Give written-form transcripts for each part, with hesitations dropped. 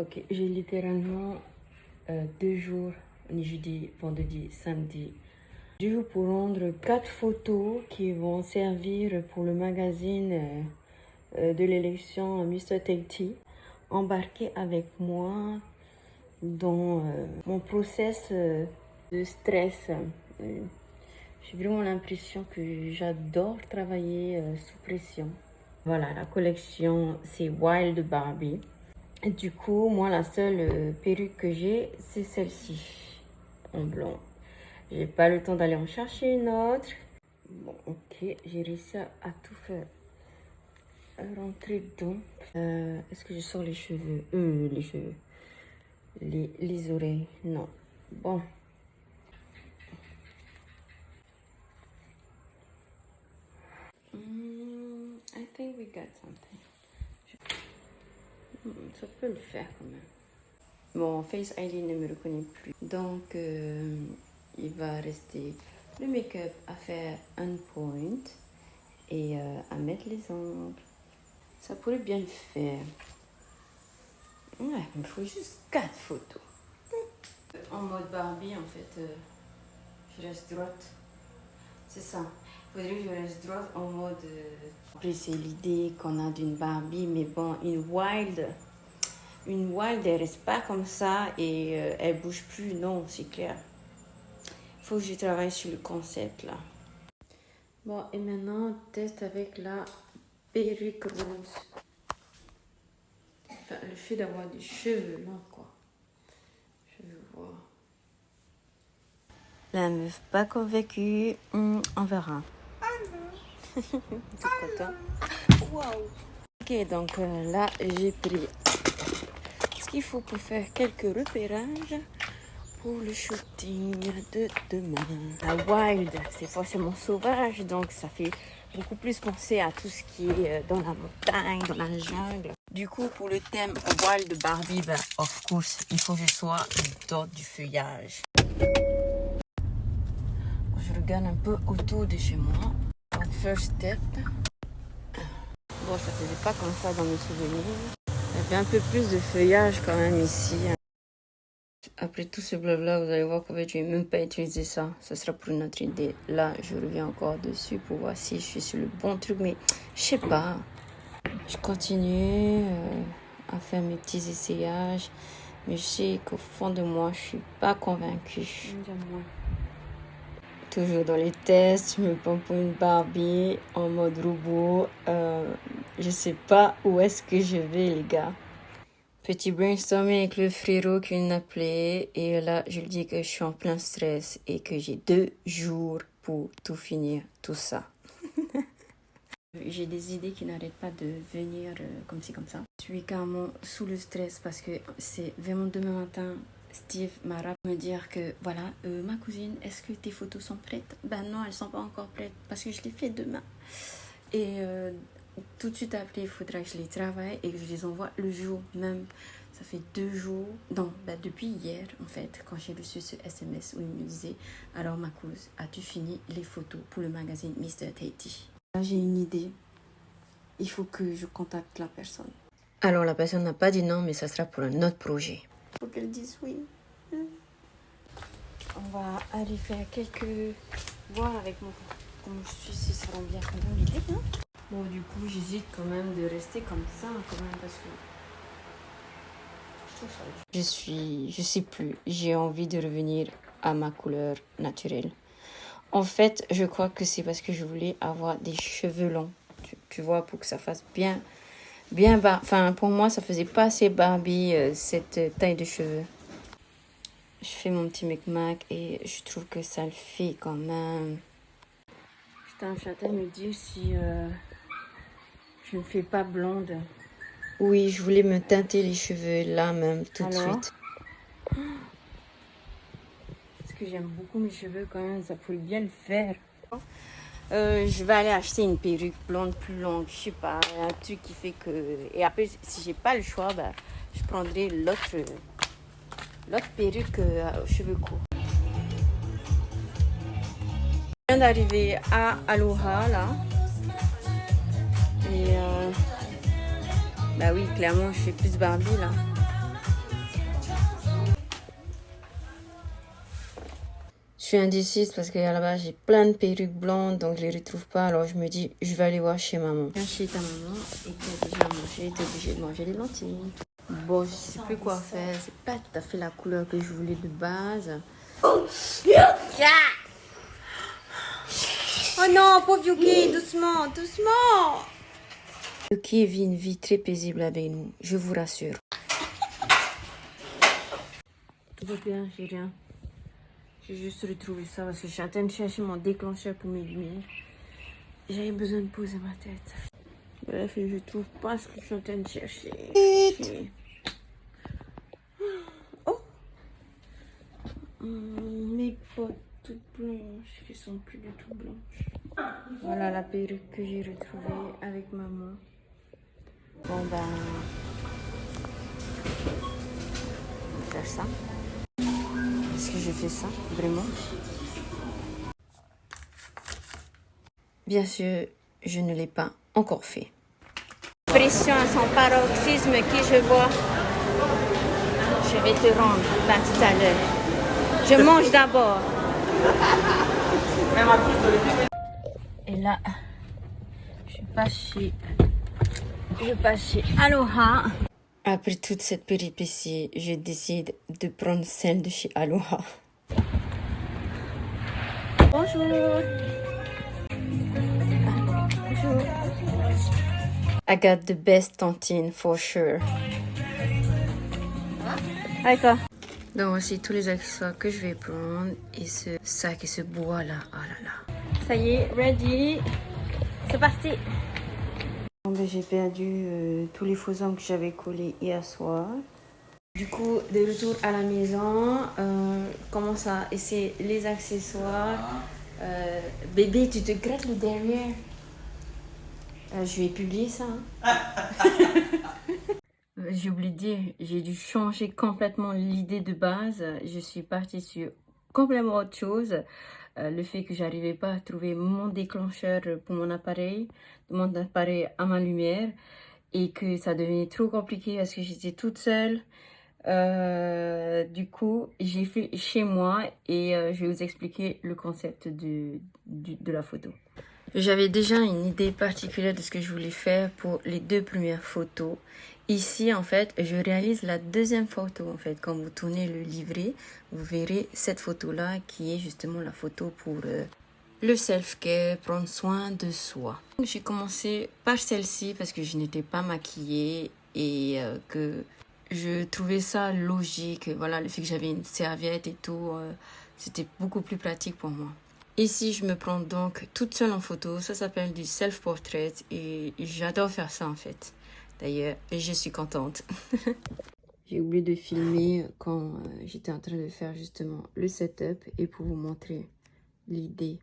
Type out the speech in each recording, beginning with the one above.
Ok, j'ai littéralement 2 jours, jeudi, vendredi, samedi. 2 jours pour rendre 4 photos qui vont servir pour le magazine de l'élection Mr. Tahiti. Embarquez avec moi dans mon process de stress. J'ai vraiment l'impression que j'adore travailler sous pression. Voilà, la collection, c'est Wild Barbie. Et du coup, moi, la seule perruque que j'ai, c'est celle-ci, en blond. J'ai pas le temps d'aller en chercher une autre. Bon, ok, j'ai réussi à tout faire rentrer dedans. Est-ce que je sors les cheveux? Les cheveux. Les oreilles. Non. Bon. I think we got something. Ça peut le faire quand même. Mon Face ID ne me reconnaît plus. Donc, il va rester le make-up à faire un point et à mettre les ongles. Ça pourrait bien le faire. Ouais, il me faut juste 4 photos. En mode Barbie, en fait, je reste droite. C'est ça. Il faudrait que je reste droite en mode... Après, c'est l'idée qu'on a d'une Barbie, mais bon, une Wild, elle reste pas comme ça et elle bouge plus. Non, c'est clair. Il faut que je travaille sur le concept, là. Bon, et maintenant, test avec la perruque rose. Enfin, le fait d'avoir des cheveux là, quoi. Je veux voir. La meuf pas convaincue, on verra. T'es content? Wow. Ok, donc là, j'ai pris ce qu'il faut pour faire quelques repérages pour le shooting de demain. La Wild, c'est forcément sauvage, donc ça fait beaucoup plus penser à tout ce qui est dans la montagne, dans la jungle. Du coup, pour le thème Wild Barbie, ben, of course, il faut que je sois dans du feuillage. Je regarde un peu autour de chez moi. Donc, first step. Bon, ça faisait pas comme ça dans mes souvenirs. Il y avait un peu plus de feuillage quand même ici. Après tout ce blabla, vous allez voir qu'en fait, je vais même pas utiliser ça. Ça sera pour une autre idée. Là, je reviens encore dessus pour voir si je suis sur le bon truc. Mais je sais pas. Je continue à faire mes petits essayages. Mais je sais qu'au fond de moi, je suis pas convaincue. Toujours dans les tests, je me prends pour une Barbie en mode robot. Je sais pas où est-ce que je vais, les gars. Petit brainstorming avec le frérot qui vient d'appeler. Et là, je lui dis que je suis en plein stress et que j'ai 2 jours pour tout finir, tout ça. J'ai des idées qui n'arrêtent pas de venir comme ci, comme ça. Je suis carrément sous le stress parce que c'est vraiment demain matin. Steve m'a rappelé me dire que voilà, ma cousine, est-ce que tes photos sont prêtes? Ben non, elles sont pas encore prêtes parce que je les fais demain. Et tout de suite après, il faudra que je les travaille et que je les envoie le jour même. Ça fait 2 jours, non, ben depuis hier en fait, quand j'ai reçu ce SMS où il me disait alors ma cousine, as-tu fini les photos pour le magazine Mr. Tahiti? Là, j'ai une idée. Il faut que je contacte la personne. Alors la personne n'a pas dit non, mais ça sera pour un autre projet. Il faut qu'elle dise oui. On va aller faire quelques... voir avec moi comment je suis, si ça rend bien quand même l'idée, non? Bon, du coup, j'hésite quand même de rester comme ça, quand même, parce que... Je sais plus, j'ai envie de revenir à ma couleur naturelle. En fait, je crois que c'est parce que je voulais avoir des cheveux longs, tu vois, pour que ça fasse bien bas. Enfin, pour moi, ça faisait pas assez Barbie, cette taille de cheveux. Je fais mon petit micmac et je trouve que ça le fait quand même. Putain, je suis en train de me dire si je ne fais pas blonde. Oui, je voulais me teinter les cheveux là même, tout de suite. Parce que j'aime beaucoup mes cheveux quand même, ça pourrait bien le faire. Je vais aller acheter une perruque blonde plus longue, je sais pas, un truc qui fait que... Et après, si j'ai pas le choix, bah, je prendrai l'autre perruque aux cheveux courts. Je viens d'arriver à Aloha, là. Et bah oui, clairement, je fais plus Barbie, là. suis indécise parce qu'à la base, j'ai plein de perruques blondes, donc je les retrouve pas. Alors je me dis, je vais aller voir chez maman. Viens chez ta maman et tu as déjà mangé, tu es obligé de manger les lentilles. Bon, je sais plus quoi faire. C'est pas tout à fait la couleur que je voulais de base. Oh non, pauvre Yuki, doucement, doucement. Yuki vit une vie très paisible avec nous, je vous rassure. Tout va bien, j'ai rien. J'ai juste retrouvé ça parce que je suis en train de chercher mon déclencheur pour mes lumières. J'avais besoin de poser ma tête. Bref, je trouve pas ce que je suis en train de chercher. Oh, mes potes toutes blanches qui sont plus du tout blanches. Voilà la perruque que j'ai retrouvée avec maman. Bon ben, je vais faire ça. Est-ce que je fais ça vraiment? Bien sûr, je ne l'ai pas encore fait. Pression à son paroxysme qui je vois. Je vais te rendre là tout à l'heure. Je mange d'abord. Et là, je passe chez Aloha. Après toute cette péripétie, je décide de prendre celle de chez Aloha. Bonjour. Bonjour. I got the best tontine for sure. Allez toi. Donc voici tous les accessoires que je vais prendre et ce sac et ce bois là. Oh là là. Ça y est, ready. C'est parti. Bon, ben, j'ai perdu tous les faux ongles que j'avais collés hier soir. Du coup, de retour à la maison, commence à essayer les accessoires. Bébé, tu te grattes le derrière. Je vais publier ça. Hein. J'ai oublié de dire, j'ai dû changer complètement l'idée de base. Je suis partie sur complètement autre chose. Le fait que j'arrivais pas à trouver mon déclencheur pour mon appareil à ma lumière et que ça devenait trop compliqué parce que j'étais toute seule. Du coup, j'ai fait chez moi et je vais vous expliquer le concept de la photo. J'avais déjà une idée particulière de ce que je voulais faire pour les 2 premières photos. Ici, en fait, je réalise la deuxième photo. En fait, quand vous tournez le livret, vous verrez cette photo-là qui est justement la photo pour le self-care, prendre soin de soi. J'ai commencé par celle-ci parce que je n'étais pas maquillée et que je trouvais ça logique. Voilà, le fait que j'avais une serviette et tout, c'était beaucoup plus pratique pour moi. Ici, je me prends donc toute seule en photo. Ça s'appelle du self-portrait et j'adore faire ça en fait. D'ailleurs, je suis contente. J'ai oublié de filmer quand j'étais en train de faire justement le setup et pour vous montrer l'idée.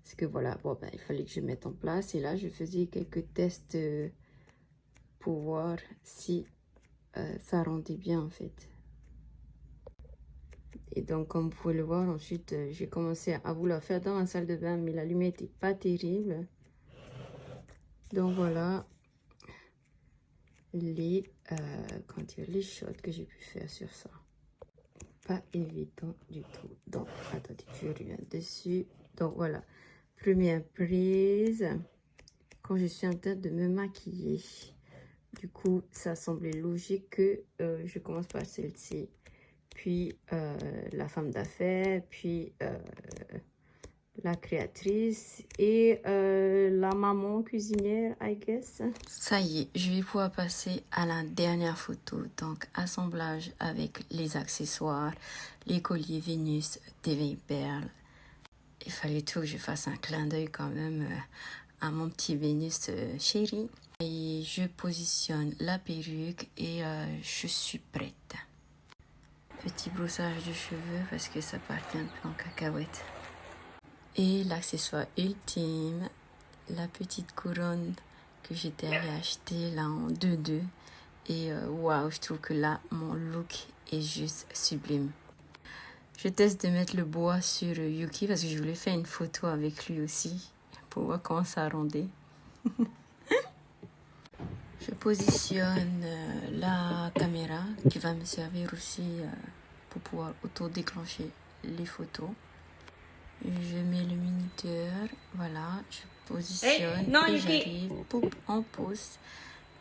Parce que voilà, bon, ben, il fallait que je mette en place. Et là, je faisais quelques tests pour voir si ça rendait bien en fait. Et donc, comme vous pouvez le voir, ensuite, j'ai commencé à vouloir faire dans la salle de bain, mais la lumière n'était pas terrible. Donc, voilà les shots que j'ai pu faire sur ça. Pas évident du tout. Donc, attendez, je reviens dessus. Donc, voilà. Première prise. Quand je suis en train de me maquiller. Du coup, ça semblait logique que je commence par celle-ci. Puis la femme d'affaires, puis la créatrice et la maman cuisinière, I guess. Ça y est, je vais pouvoir passer à la dernière photo. Donc, assemblage avec les accessoires, les colliers Vénus, des vieilles perles. Il fallait tout que je fasse un clin d'œil quand même à mon petit Vénus chéri. Et je positionne la perruque et je suis prête. Petit brossage de cheveux parce que ça partait un peu en cacahuète. Et l'accessoire ultime, la petite couronne que j'étais allée acheter là en 2-2. Et waouh, je trouve que là, mon look est juste sublime. Je teste de mettre le bois sur Yuki parce que je voulais faire une photo avec lui aussi pour voir comment ça rendait. Je positionne la caméra qui va me servir aussi pour pouvoir auto-déclencher les photos. Je mets le minuteur, voilà, je positionne non, et Yuki. j'arrive, poup, on pose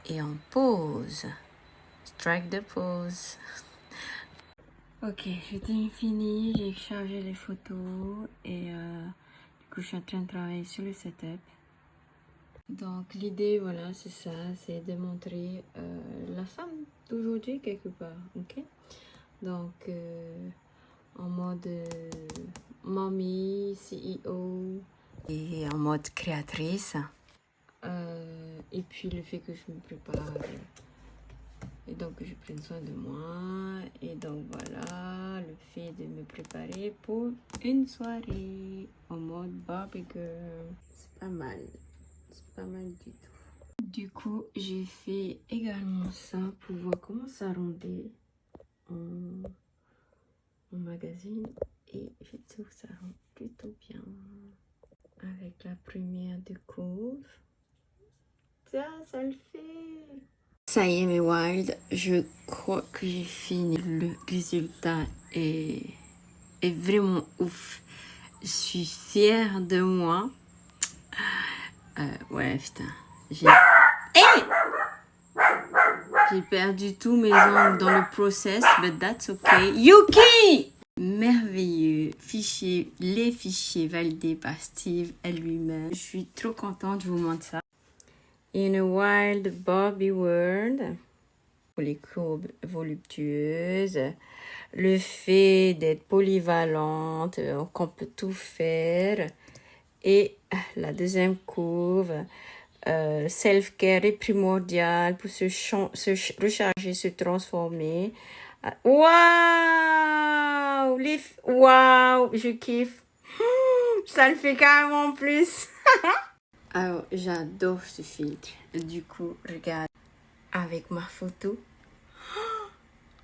et on pose. Strike the pose. Ok, j'ai fini, j'ai chargé les photos et du coup je suis en train de travailler sur le setup. Donc l'idée, voilà, c'est ça, c'est de montrer la femme d'aujourd'hui quelque part, ok? Donc en mode mommy, CEO et en mode créatrice. Et puis le fait que je me prépare et donc que je prenne soin de moi. Et donc voilà, le fait de me préparer pour une soirée en mode Barbie Girl. C'est pas mal. C'est pas mal du tout. Du coup, j'ai fait également ça pour voir comment ça rendait en magazine. Et je trouve ça rend plutôt bien. Avec la première de couve. Ça le fait. Ça y est, mes wild, je crois que j'ai fini. Le résultat est vraiment ouf. Je suis fière de moi. Ouais, putain. Hey! J'ai perdu tous mes ongles dans le process, but that's okay. Yuki! Merveilleux fichier, les fichiers validés par Steve et lui-même. Je suis trop contente, je vous montre ça. In a wild Barbie world, pour les courbes voluptueuses, le fait d'être polyvalente, qu'on peut tout faire, et la deuxième courbe, self-care est primordial pour se recharger, se transformer. Waouh! Waouh! Je kiffe. Ça le fait carrément plus. Alors, j'adore ce filtre. Du coup, regarde, avec ma photo,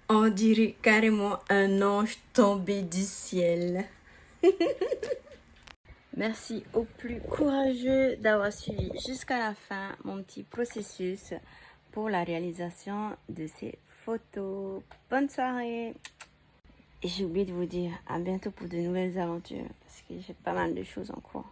on dirait carrément un ange tombé du ciel. Merci aux plus courageux d'avoir suivi jusqu'à la fin mon petit processus pour la réalisation de ces photos. Bonne soirée! Et j'ai oublié de vous dire à bientôt pour de nouvelles aventures parce que j'ai pas mal de choses en cours.